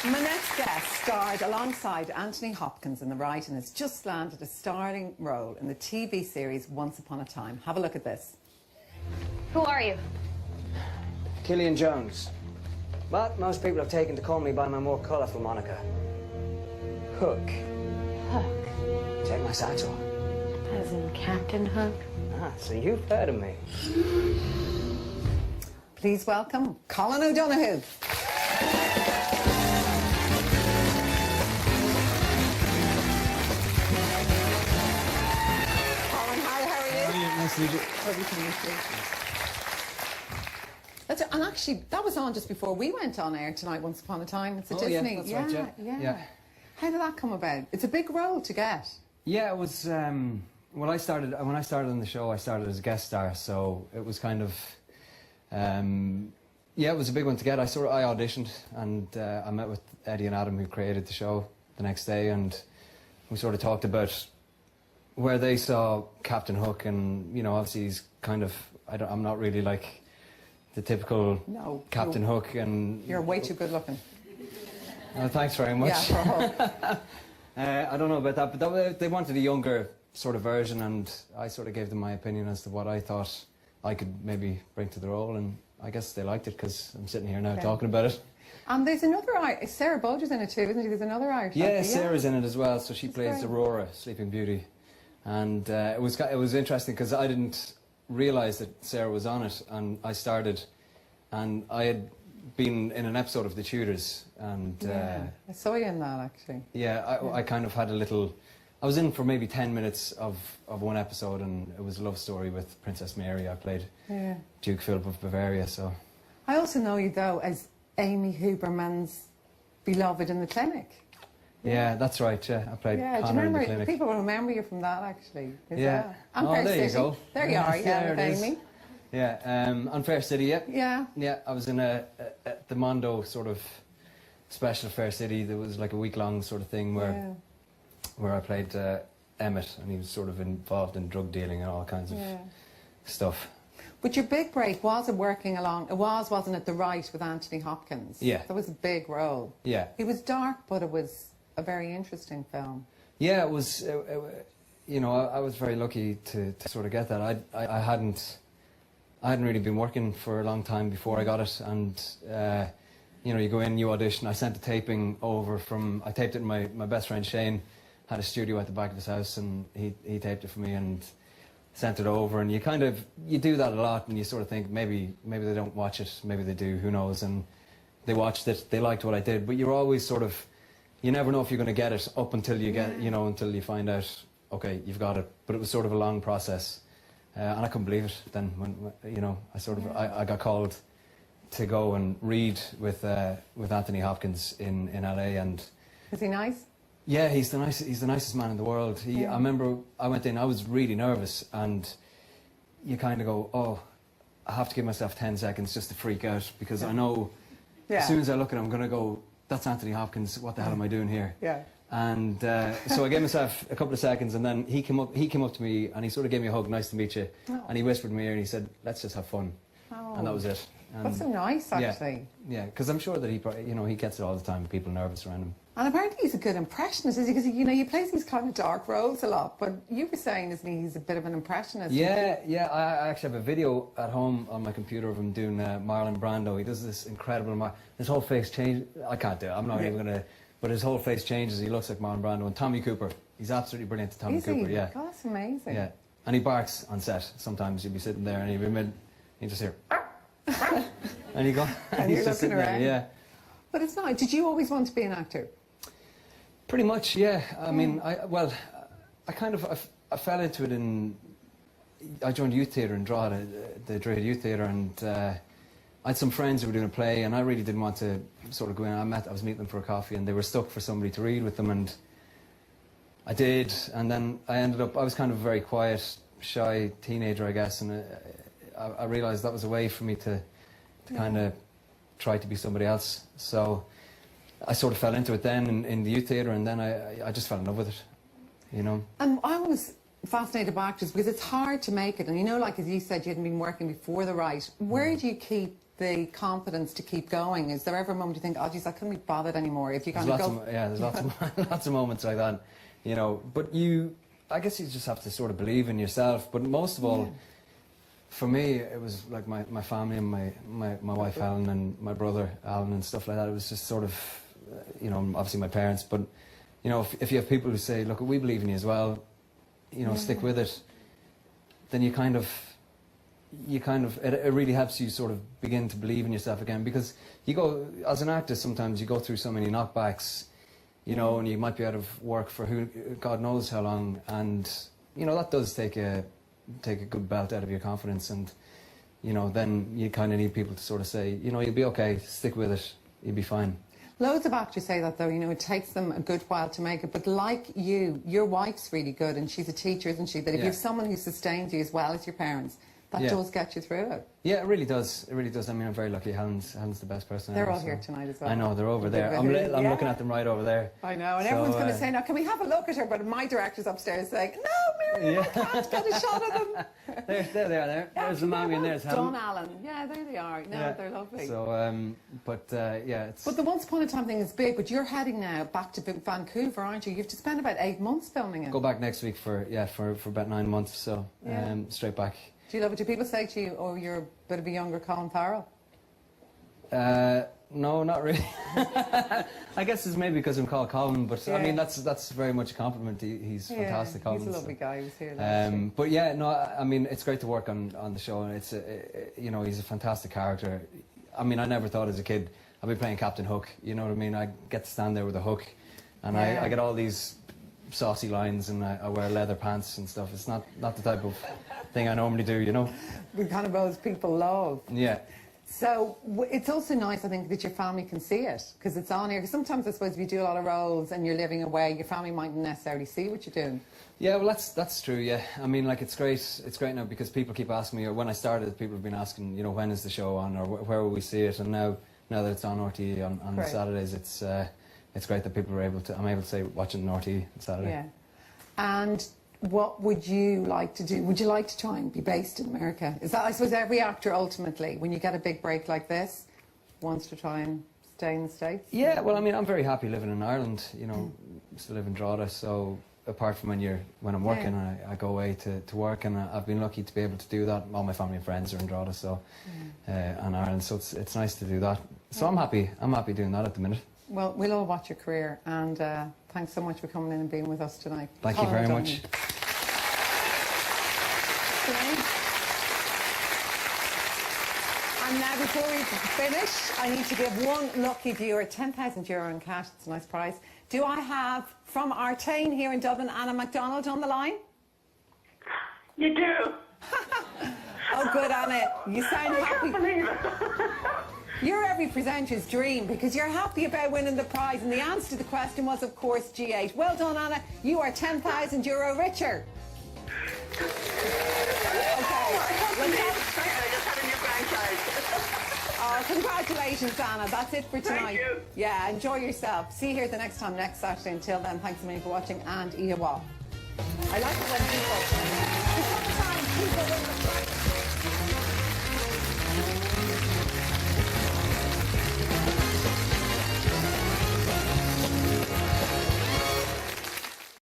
My next guest starred alongside Anthony Hopkins in The Right and has just landed a starring role in the TV series Once Upon a Time. Have a look at this. Who are you? Killian Jones. But most people have taken to call me by my more colourful moniker. Hook. Hook. Check my satchel. As in Captain Hook? Ah, so you've heard of me. Please welcome Colin O'Donoghue. Nice to meet you. And actually, that was on just before we went on air tonight, Once Upon a Time. It's a Disney. Yeah, that's right, yeah. How did that come about? It's a big role to get. Yeah, it was, when I started on the show, I started as a guest star, so it was kind of, yeah, it was a big one to get. I auditioned, and I met with Eddie and Adam, who created the show, the next day, and we sort of talked about where they saw Captain Hook, and, you know, obviously he's kind of, I'm not really like the typical Captain Hook, and... You're way too good looking. Oh, thanks very much. Yeah, I don't know about that, but they wanted a younger sort of version, and I sort of gave them my opinion as to what I thought I could maybe bring to the role, and I guess they liked it because I'm sitting here now talking about it. And there's another art, Sarah Bolger's in it too, isn't she? There's another art. Yeah, Sarah's in it as well, so she plays Aurora, Sleeping Beauty. And it was interesting because I didn't realise that Sarah was on it, and I started, and I had been in an episode of The Tudors, and I saw you in that actually. Yeah, I kind of had a little. I was in for maybe 10 minutes of one episode, and it was a love story with Princess Mary. I played Duke Philip of Bavaria. So I also know you though as Amy Huberman's beloved in the Clinic. Yeah, that's right. Yeah, I played Connor in the Clinic. People will remember you from that actually. Yeah. And Fair there City. You go. There you are. Yeah, with Amy. Yeah, on Fair City. Yeah. Yeah. Yeah, I was in the Mondo sort of special Fair City. There was like a week-long sort of thing where I played Emmett, and he was sort of involved in drug dealing and all kinds of stuff. But your big break wasn't wasn't it, The Right with Anthony Hopkins? Yeah. That was a big role. Yeah. It was dark, but it was a very interesting film. Yeah, it was, you know, I was very lucky to sort of get that. I hadn't really been working for a long time before I got it, and, you know, you go in, you audition. I sent the taping over I taped it in my best friend Shane, had a studio at the back of his house, and he taped it for me and sent it over, and you do that a lot, and you sort of think maybe they don't watch it, maybe they do, who knows, and they watched it, they liked what I did, but you're always sort of, you never know if you're going to get it up until you get, you know, until you find out, okay, you've got it, but it was sort of a long process, and I couldn't believe it then, when you know, I got called to go and read with Anthony Hopkins in LA, and... Was he nice? Yeah, he's the nicest man in the world. I remember I went in, I was really nervous, and you kind of go, oh, I have to give myself 10 seconds just to freak out, because I know as soon as I look at him, I'm going to go, that's Anthony Hopkins, what the hell am I doing here? Yeah. And so I gave myself a couple of seconds, and then he came up to me, and he sort of gave me a hug, nice to meet you, and he whispered in my ear, and he said, let's just have fun. And that was it. And that's so nice, actually. Yeah, because I'm sure that he gets it all the time, people nervous around him. And apparently he's a good impressionist, is he? Because, you know, he plays these kind of dark roles a lot, but you were saying, isn't he, he's a bit of an impressionist? Yeah, I actually have a video at home on my computer of him doing Marlon Brando. He does this incredible, his whole face changes. I can't do it, I'm not even going to, but his whole face changes, he looks like Marlon Brando. And Tommy Cooper, he's absolutely brilliant to Tommy Cooper, yeah. God, that's amazing. Yeah, and he barks on set. Sometimes you'll be sitting there and you just hear, and you go, and he's just sitting there, yeah. But it's not, did you always want to be an actor? Pretty much, yeah. I mean, I fell into it I joined youth theatre in Drogheda, the Drogheda Youth Theatre, and I had some friends who were doing a play, and I really didn't want to sort of go in. I was meeting them for a coffee, and they were stuck for somebody to read with them, and I did, and then I was kind of a very quiet, shy teenager, I guess, and I realised that was a way for me to kind of try to be somebody else. So I sort of fell into it then in the youth theatre, and then I just fell in love with it, you know. And I was fascinated by actors because it's hard to make it, and you know, like as you said, you hadn't been working before The Right. Where do you keep the confidence to keep going? Is there ever a moment you think, oh, geez, I couldn't be bothered anymore? If you kind of go... There's lots of moments like that, you know. But I guess you just have to sort of believe in yourself. But most of all, for me, it was like my family and my wife Helen and my brother Alan and stuff like that. It was just sort of, you know, obviously my parents. But, you know, if you have people who say, look, we believe in you as well, you know, stick with it, then it really helps you sort of begin to believe in yourself again. Because you go, as an artist, sometimes you go through so many knockbacks, you know, and you might be out of work for God knows how long, and, you know, that does take a good belt out of your confidence, and, you know, then you kind of need people to sort of say, you know, you'll be okay, stick with it, you'll be fine. Loads of actors say that, though, you know, it takes them a good while to make it. But like you, your wife's really good, and she's a teacher, isn't she? That if you have someone who sustains you as well as your parents, that does get you through it. Yeah, it really does. It really does. I mean, I'm very lucky. Helen's the best person. They're all here tonight as well. I know, they're over there. I'm looking at them right over there. I know, and everyone's going to say, now, can we have a look at her? But my director's upstairs saying, no, Mary, I can't get a shot of them. There they are there. There's the mommy and there's Helen. Don Allen. Yeah, there they are. No, they're lovely. So, it's... But the Once Upon a Time thing is big, but you're heading now back to Vancouver, aren't you? You have to spend about 8 months filming it. Go back next week for about 9 months, so straight back. Do you love it? Do people say to you, oh, you're a bit of a younger Colin Farrell? No, not really. I guess it's maybe because I'm called Colin, but I mean, that's very much a compliment. He's fantastic, Colin. He's a lovely guy. He was here last year. But yeah, no, I mean, it's great to work on the show, and it's you know, he's a fantastic character. I mean, I never thought as a kid I'd be playing Captain Hook. You know what I mean? I get to stand there with a hook, and I get all these saucy lines, and I wear leather pants and stuff. It's not the type of thing I normally do, you know. The kind of roles people love. Yeah. So it's also nice, I think, that your family can see it, because it's on here. Because sometimes, I suppose, if you do a lot of roles and you're living away, your family mightn't necessarily see what you're doing. Yeah, well, that's true. Yeah, I mean, like, it's great now, because people keep asking me, or when I started, people have been asking, you know, when is the show on, or where will we see it? And now that it's on RTE on Saturdays, it's great that I'm able to say watch it on RTE on Saturday. Yeah. And what would you like to do? Would you like to try and be based in America? Is that, I suppose, every actor ultimately, when you get a big break like this, wants to try and stay in the States? Yeah, well, I mean, I'm very happy living in Ireland. You know, still live in Drogheda, so apart from when I'm working, I go away to work, and I've been lucky to be able to do that. All my family and friends are in Drogheda, so and Ireland, so it's nice to do that. So I'm happy doing that at the minute. Well, we'll all watch your career, and thanks so much for coming in and being with us tonight. Thank you very much. And now, before we finish, I need to give one lucky viewer €10,000 in cash. It's a nice prize. Do I have, from Artane here in Dublin, Anna MacDonald on the line? You do. Oh, good, Anna. You sound happy. I can't believe it. You're every presenter's dream, because you're happy about winning the prize, and the answer to the question was, of course, G8. Well done, Anna. You are €10,000 richer. Oh, congratulations, Anna. That's it for tonight. Thank you. Yeah, enjoy yourself. See you here the next time, next Saturday. Until then, thanks a million for watching, and Ia Wall. I like it when people...